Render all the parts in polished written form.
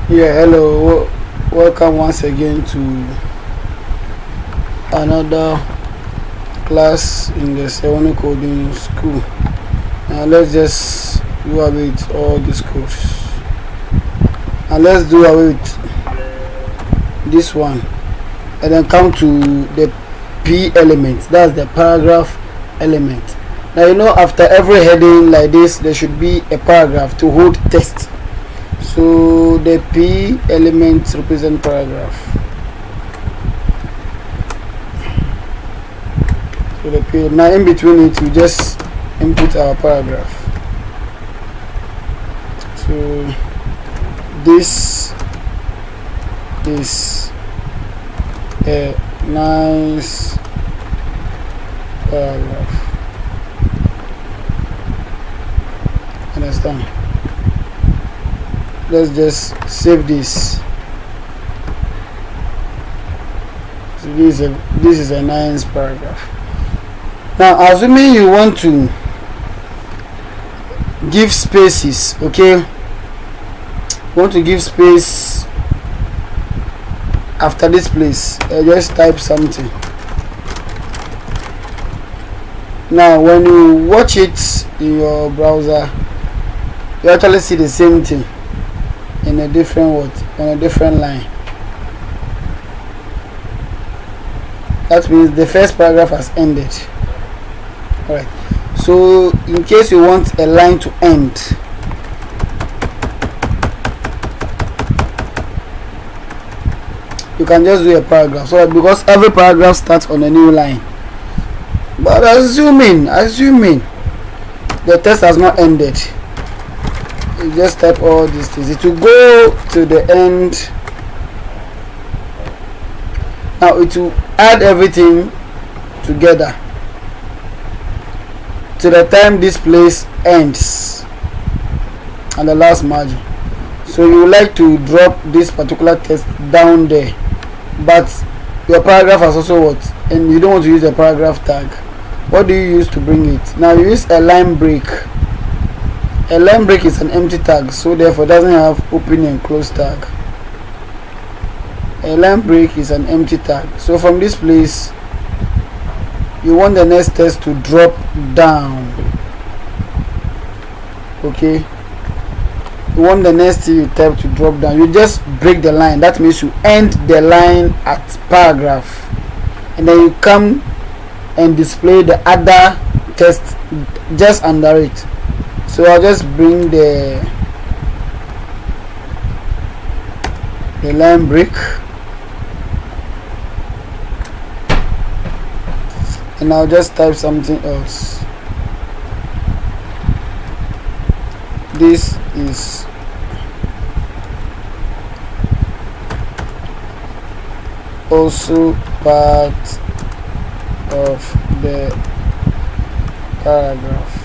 Yeah, hello. Welcome once again to another class in the Sewani Coding School. Now let's just do away with all these codes. And let's do away with this one. And then come to the P element. That's the paragraph element. Now you know after every heading like this, there should be a paragraph to hold text. So the P elements represent paragraph. So the P, now in between it we just input our paragraph. So this is a nice paragraph. Understand? Let's just save this. So this is a nice paragraph. Now assuming you want to give spaces, okay, you want to give space after this place, just type something. Now when you watch it in your browser, you actually see the same thing in a different word, on a different line. That means the first paragraph has ended. Alright, so in case you want a line to end, you can just do a paragraph. So because every paragraph starts on a new line. But assuming the text has not ended, you just type all these things. It will go to the end. Now it will add everything together to the time this place ends and the last margin. So you would like to drop this particular text down there, but your paragraph has also what, and you don't want to use a paragraph tag. What do you use to bring it? Now you use a line break. A line break is an empty tag, so therefore doesn't have open and close tag. A line break is an empty tag. So from this place, you want the next text to drop down. Okay. You want the next thing you type to drop down. You just break the line. That means you end the line at paragraph, and then you come and display the other text just under it. So I'll just bring the line break, and I'll just type something else. This is also part of the paragraph.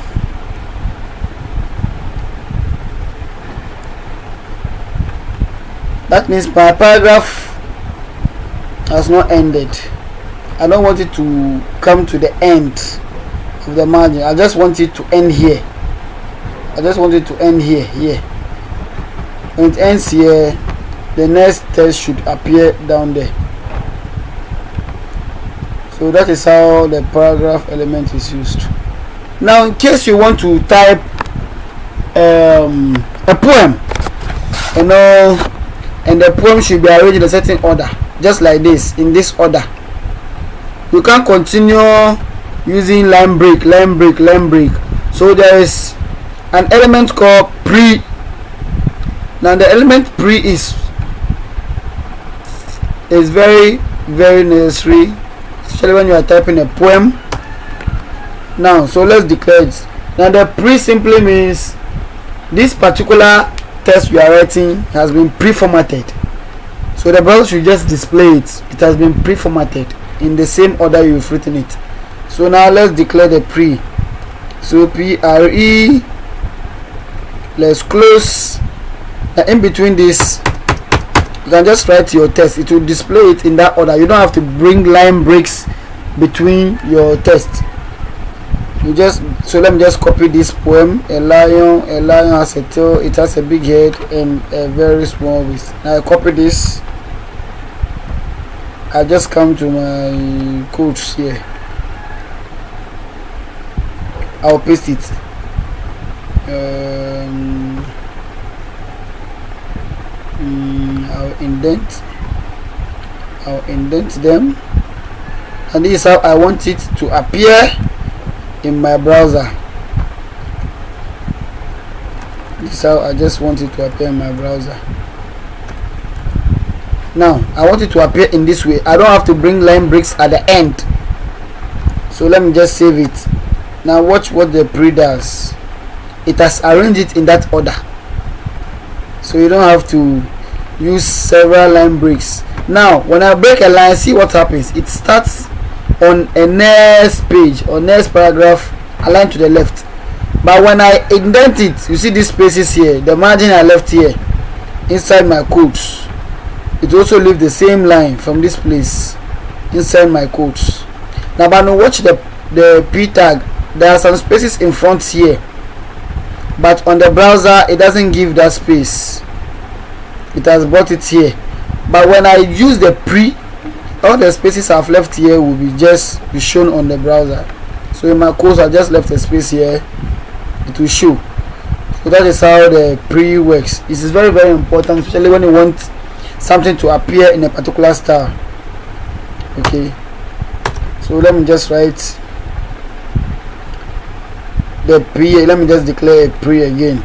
That means my paragraph has not ended. I don't want it to come to the end of the margin. I just want it to end here. I just want it to end here. When it ends here, the next text should appear down there. So that is how the paragraph element is used. Now in case you want to type a poem, you know, and the poem should be arranged in a certain order, just like this, in this order. You can't continue using line break. So there is an element called pre. Now the element pre is very necessary, especially when you are typing a poem. Now so let's declare it. Now the pre simply means this particular text we are writing has been pre-formatted, so the browser should just display it. It has been pre-formatted in the same order you've written it. So now let's declare the pre. So pre, let's close. Now in between this, you can just write your text. It will display it in that order. You don't have to bring line breaks between your text. you just, so let me just copy this poem. A lion has a tail, it has a big head and a very small waist. Now I copy this, I just come to my codes here, I'll paste it. I'll indent them, and this is how I want it to appear in my browser. This is how I just want it to appear in my browser. Now I want it to appear in this way. I don't have to bring line breaks at the end, so let me just save it. Now watch what the pre does. It has arranged it in that order, so you don't have to use several line breaks. Now when I break a line, see what happens. It starts on a next page or next paragraph aligned to the left, but when I indent it, you see these spaces here, the margin I left here inside my codes, it also leave the same line from this place inside my codes. Now but now watch the p tag. There are some spaces in front here, but on the browser it doesn't give that space, it has brought it here. But when I use the pre, all the spaces I've left here will be shown on the browser. So in my course I just left a space here, it will show. So that is how the pre works. This is very, very important, especially when you want something to appear in a particular style. Okay, so let me just write the pre. Let me just declare a pre again.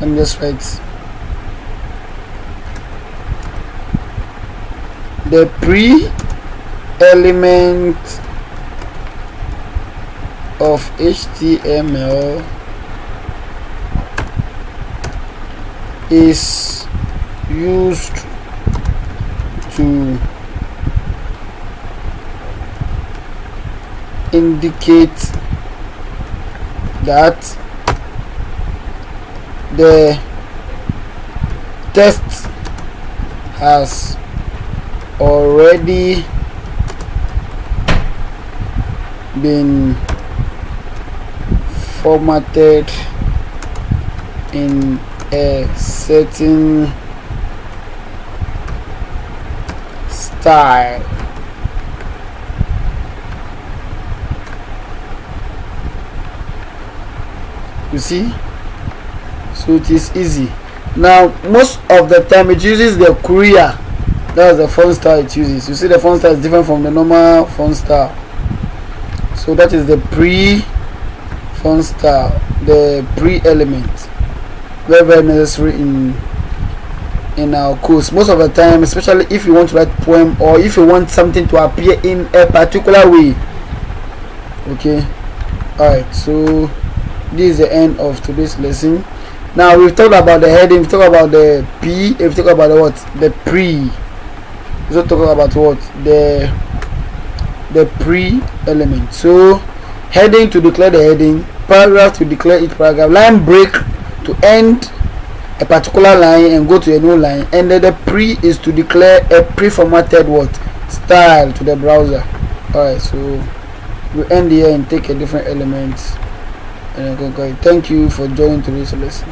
Let me just write the pre element of HTML is used to indicate that the text has already been formatted in a certain style. You see, so it is easy. Now most of the time it uses the Courier. That's the font style it uses. You see the font style is different from the normal font style. So that is the pre font style, the pre element. Very, very necessary in our course. Most of the time, especially if you want to write poem or if you want something to appear in a particular way. Okay, alright, so this is the end of today's lesson. Now we've talked about the heading, we've talked about the P, we've talked about the what? The pre. We've also talked about what? The pre element. So heading to declare the heading, paragraph to declare each paragraph, line break to end a particular line and go to a new line, and then the pre is to declare a pre-formatted what? Style to the browser. Alright, so we end here and take a different element. And thank you for joining today's lesson.